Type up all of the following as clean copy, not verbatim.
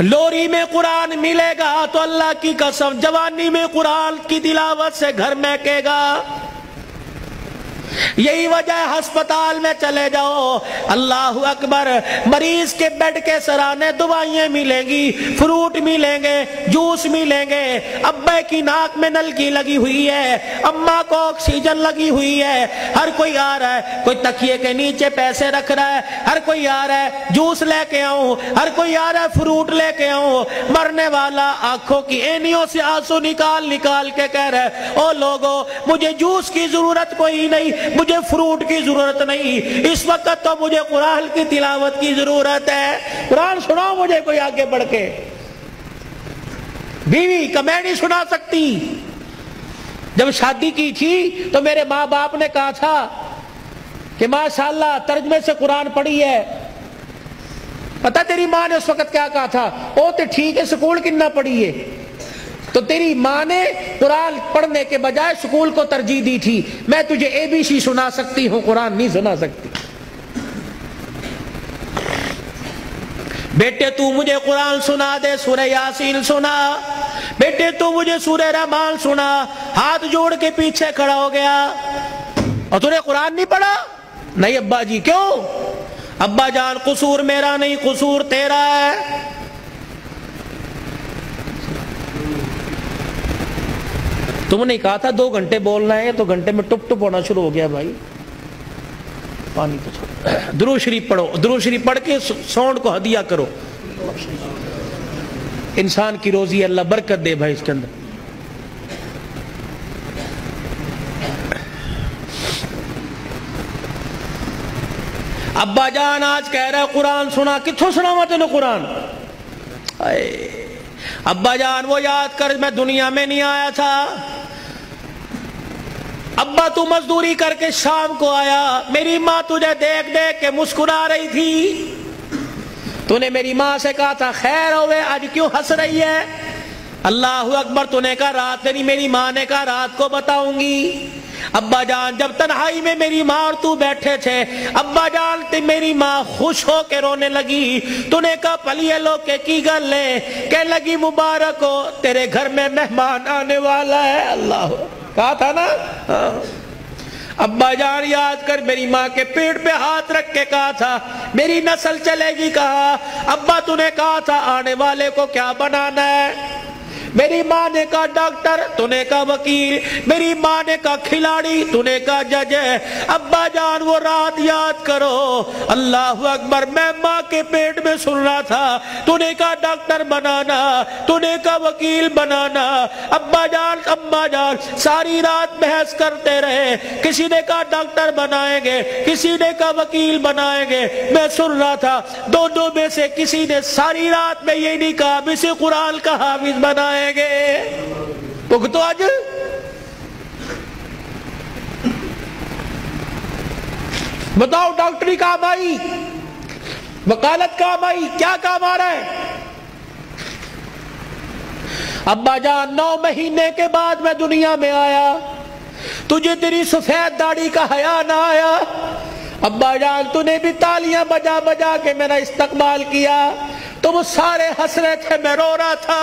लोरी में कुरान मिलेगा तो अल्लाह की कसम जवानी में कुरान की तिलावत से घर महकेगा। यही वजह है, अस्पताल में चले जाओ, अल्लाह अकबर, मरीज के बेड के सराहने दवाइयां मिलेंगी, फ्रूट मिलेंगे, जूस मिलेंगे। अब्बे की नाक में नलकी लगी हुई है, अम्मा को ऑक्सीजन लगी हुई है, हर कोई आ रहा है, कोई तकिए के नीचे पैसे रख रहा है, हर कोई आ रहा है जूस लेके आऊं, हर कोई आ रहा है फ्रूट लेके आऊं। मरने वाला आंखों की एनियों से आंसू निकाल निकाल के कह रहा है, ओ लोगो मुझे जूस की जरूरत कोई नहीं, मुझे फ्रूट की जरूरत नहीं, इस वक्त तो मुझे कुरान की तिलावत की जरूरत है। कुरान सुनाओ मुझे कोई आगे बढ़ के। बीवी का मैं नहीं सुना सकती। जब शादी की थी तो मेरे माँ बाप ने कहा था कि माशाल्लाह तर्जमे से कुरान पढ़ी है। पता तेरी माँ ने उस वक्त क्या कहा था? ओ तो ठीक है, स्कूल कितना पढ़ी है। तो तेरी माँ ने कुरान पढ़ने के बजाय स्कूल को तरजीह दी थी। मैं तुझे ABC सुना सकती हूं, कुरान नहीं सुना सकती। बेटे तू मुझे कुरान सुना दे, सूरह यासीन सुना, बेटे तू मुझे सूरह रहमान सुना। हाथ जोड़ के पीछे खड़ा हो गया। और तूने कुरान नहीं पढ़ा? नहीं अब्बा जी। क्यों? अब्बा जान कसूर मेरा नहीं, कसूर तेरा है। तुमने कहा था 2 घंटे बोलना है, तो घंटे में टुप टुप होना शुरू हो गया भाई। पानी तो छोड़ो, दुरूद शरीफ पढ़ो, दुरूद शरीफ पढ़ के साउंड को हदिया करो। इंसान की रोजी अल्लाह बरकत दे भाई इसके अंदर। अब्बा जान आज कह रहा है कुरान सुना। किथों सुनावा तेने कुरान? अब्बा जान वो याद कर, मैं दुनिया में नहीं आया था। अब्बा तू मजदूरी करके शाम को आया, मेरी माँ तुझे देख देख के मुस्कुरा रही थी। तूने मेरी माँ से कहा था खैर होवे, आज क्यों हंस रही है? अल्लाह अकबर। तूने कहा रात नहीं, मेरी माँ ने कहा रात को बताऊंगी। अब्बा जान जब तन्हाई में मेरी माँ और तू बैठे थे, अब्बा जान मेरी माँ खुश हो के रोने लगी। तूने कहा पलिए लोग के की गल है? कह लगी मुबारक हो, तेरे घर में मेहमान आने वाला है। अल्लाह, कहा था ना। अब्बा जान याद कर, मेरी माँ के पेट पे हाथ रख के कहा था मेरी नस्ल चलेगी। कहा अब्बा तूने कहा था आने वाले को क्या बनाना है? मेरी माँ ने कहा डॉक्टर, तूने कहा वकील। मेरी माँ ने कहा खिलाड़ी, तूने कहा जज। अब्बा जान वो रात याद करो, अल्लाह अकबर, मैं माँ के पेट में सुन रहा था। तूने कहा डॉक्टर बनाना, तूने कहा वकील बनाना। अब्बा जान अम्मा जान सारी रात बहस करते रहे। किसी ने कहा डॉक्टर बनाएंगे, किसी ने कहा वकील बनाएंगे। मैं सुन रहा था, दोनों में से किसी ने सारी रात में ये नहीं कहा इसे कुरान का हाफिज बनाए। तो आज बताओ, डॉक्टरी काम आई, वकालत काम आई, क्या काम आ रहा है? अब्बा जान 9 महीने के बाद मैं दुनिया में आया, तुझे तेरी सफेद दाढ़ी का हया ना आया। अब्बा जान तूने भी तालियां बजा बजा के मेरा इस्तकबाल किया। तुम सारे हंस रहे थे, मैं रो रहा था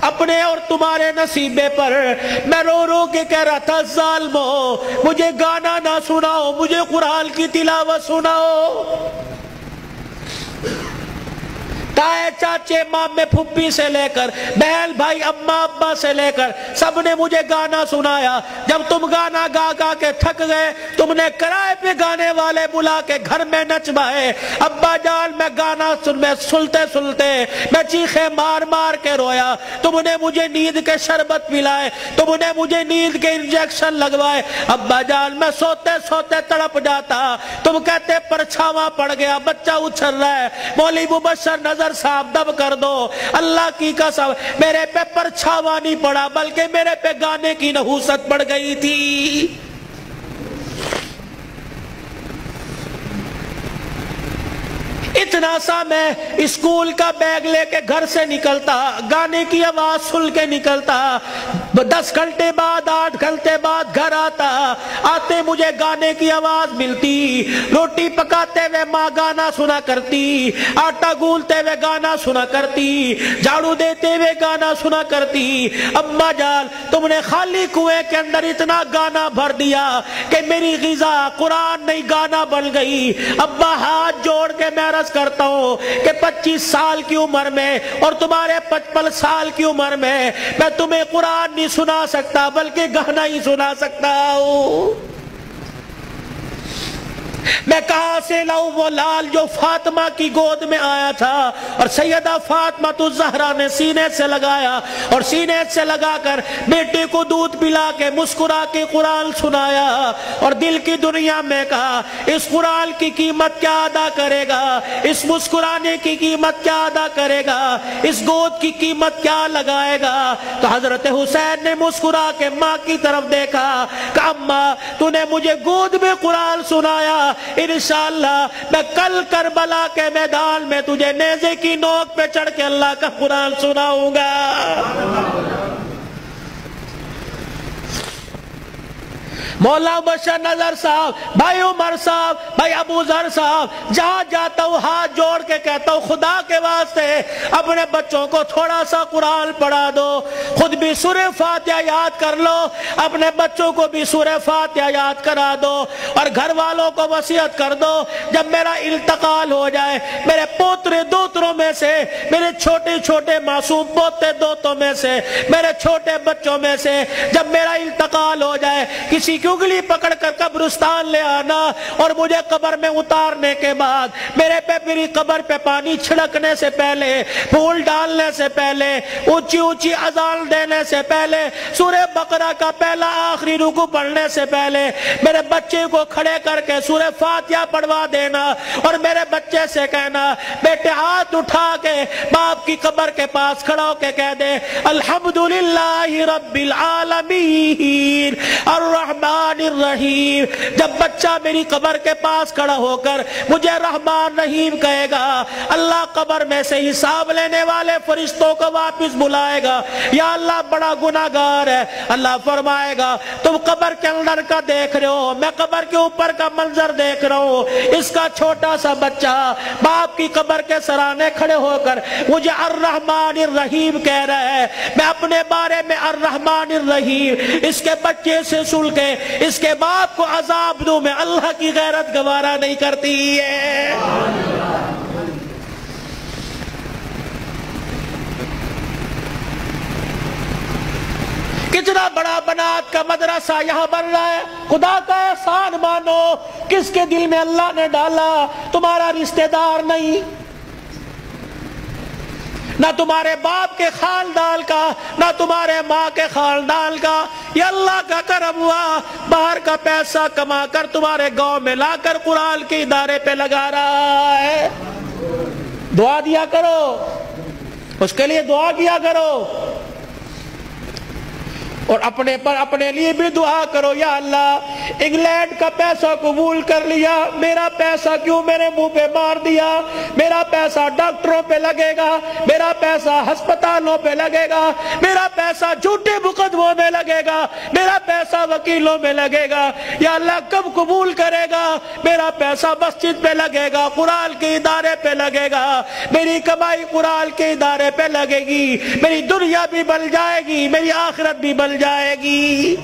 अपने और तुम्हारे नसीबे पर। मैं रो रो के कह रहा था जालिमो, मुझे गाना ना सुनाओ, मुझे कुरान की तिलावत सुनाओ। ताए चाचे मामे फुप्पी से लेकर बहन भाई अम्मा अब्बा से लेकर सबने मुझे गाना सुनाया। जब तुम गाना गा गा के थक गए, तुमने किराए पे गाने वाले बुला के घर में नचवाए। अब्बा जान मैं गाना सुनते सुनते मैं चीखे मार मार के रोया। तुमने मुझे नींद के शरबत पिलाए, तुमने मुझे नींद के इंजेक्शन लगवाए। अब्बा जान मैं सोते सोते तड़प जाता। तुम कहते परछावा पड़ गया, बच्चा उछल रहा है, मौलवी मुबश्शिर नजर साहब दब कर दो। अल्लाह की कसम मेरे पे परछावा नहीं पड़ा, बल्कि मेरे पे गाने की नहूसत पड़ गई थी। اتنا سا میں اسکول کا بیگ لے کے گھر سے نکلتا، گانے کی آواز سن کے نکلتا، 10 گھنٹے بعد 8 گھنٹے بعد گھر آتے مجھے گانے کی آواز ملتی، روٹی پکاتے ہوئے ماں گانا سنا کرتی، آٹا گولتے ہوئے گانا سنا کرتی، جھاڑو دیتے ہوئے گانا سنا کرتی، اماں جان تم نے خالی کنویں کے اندر اتنا گانا بھر دیا کہ میری غذا قرآن نہیں گانا بن گئی۔ ابا ہاتھ جوڑ کے میں عرض کرتا ہوں کہ 25 سال کی عمر میں اور تمہارے 55 سال کی عمر میں تمہیں قرآن نہیں سنا سکتا بلکہ گانا ہی سنا سکتا ہوں۔ میں کہاں سے لاؤں وہ لال جو فاطمہ کی گود میں آیا تھا اور سیدہ فاطمہ الزہرا نے سینے سے لگایا اور سینے سے لگا کر بیٹے کو دودھ پلا کے مسکرا کے قرآن سنایا اور دل کی دنیا میں کہا اس قرآن کی قیمت کیا ادا کرے گا، اس مسکرانے کی قیمت کیا ادا کرے گا، اس گود کی قیمت کیا لگائے گا۔ تو حضرت حسین نے مسکرا کے ماں کی طرف دیکھا کہ اماں تو نے مجھے گود میں قرآن سنایا، انشاءاللہ میں کل کربلا کے میدان میں تجھے نیزے کی نوک پہ چڑھ کے اللہ کا قرآن سناؤں گا۔ مولا بشر نظر صاحب، بھائی عمر صاحب، بھائی ابو ذر صاحب، جہاں جاتا ہوں ہاتھ جوڑ کے کہتا ہوں خدا کے واسطے اپنے بچوں کو تھوڑا سا قرآن پڑھا دو، خود بھی سورہ فاتحہ یاد کر لو، اپنے بچوں کو بھی سورہ فاتحہ یاد کرا دو اور گھر والوں کو وصیت کر دو جب میرا انتقال ہو جائے میرے پوترے دوتروں میں سے، میرے چھوٹے چھوٹے معصوم پوتے دوتوں میں سے، میرے چھوٹے بچوں میں سے جب میرا انتقال ہو جائے کسی کی انگلی پکڑ کر قبرستان لے آنا اور مجھے قبر میں اتارنے کے بعد میری قبر پہ پانی چھڑکنے سے پہلے، پھول ڈالنے سے پہلے، اونچی اونچی اذان دینے سے پہلے، سورہ بقرہ کا پہلا آخری رکوع پڑھنے سے پہلے میرے بچے کو کھڑے کر کے سورہ فاتحہ پڑھوا دینا اور میرے بچے سے کہنا بیٹے ہاتھ اٹھا کے باپ کی قبر کے پاس کھڑا ہو کے کہہ دے الحمدللہ رب العالمین الرحمن الرحیم۔ جب بچہ میری قبر کے پاس کھڑا ہو کر مجھے رحمان رحیم کہے گا اللہ قبر میں سے حساب لینے والے فرشتوں کو واپس بلائے گا، یا اللہ بڑا گناہگار ہے، اللہ فرمائے گا تم قبر کے اندر کا دیکھ رہے ہو، میں قبر کے اوپر کا منظر دیکھ رہا ہوں، اس کا چھوٹا سا بچہ باپ کی قبر کے سرانے کھڑے ہو کر مجھے الرحمن الرحیم کہہ رہا ہے، میں اپنے بارے میں الرحمن الرحیم اس کے بچے سے سن کے اس کے باپ کو عذاب دوں، میں اللہ کی غیرت گوارا نہیں کرتی ہے۔ کتنا بڑا بنات کا مدرسہ یہاں بن رہا ہے، خدا کا احسان مانو، کس کے دل میں اللہ نے ڈالا، تمہارا رشتہ دار نہیں، نہ تمہارے باپ کے خاندان کا، نہ تمہارے ماں کے خاندان کا، یہ اللہ کا کرم ہوا، باہر کا پیسہ کما کر تمہارے گاؤں میں لا کر قرآن کے ادارے پہ لگا رہا ہے۔ دعا دیا کرو، اس کے لیے دعا کیا کرو اور اپنے لیے بھی دعا کرو، یا اللہ انگلینڈ کا پیسہ قبول کر لیا، میرا پیسہ کیوں میرے منہ پہ مار دیا، میرا پیسہ ڈاکٹروں پہ لگے گا، میرا پیسہ ہسپتالوں پہ لگے گا، میرا پیسہ جھوٹے مقدموں میں لگے گا، میرا پیسہ وکیلوں میں لگے گا، یا اللہ کب قبول کرے گا، میرا پیسہ مسجد پہ لگے گا، قرآن کے ادارے پہ لگے گا، میری کمائی قرآن کے ادارے پہ لگے گی، میری دنیا بھی بن جائے گی، میری آخرت بھی بن جائے گی۔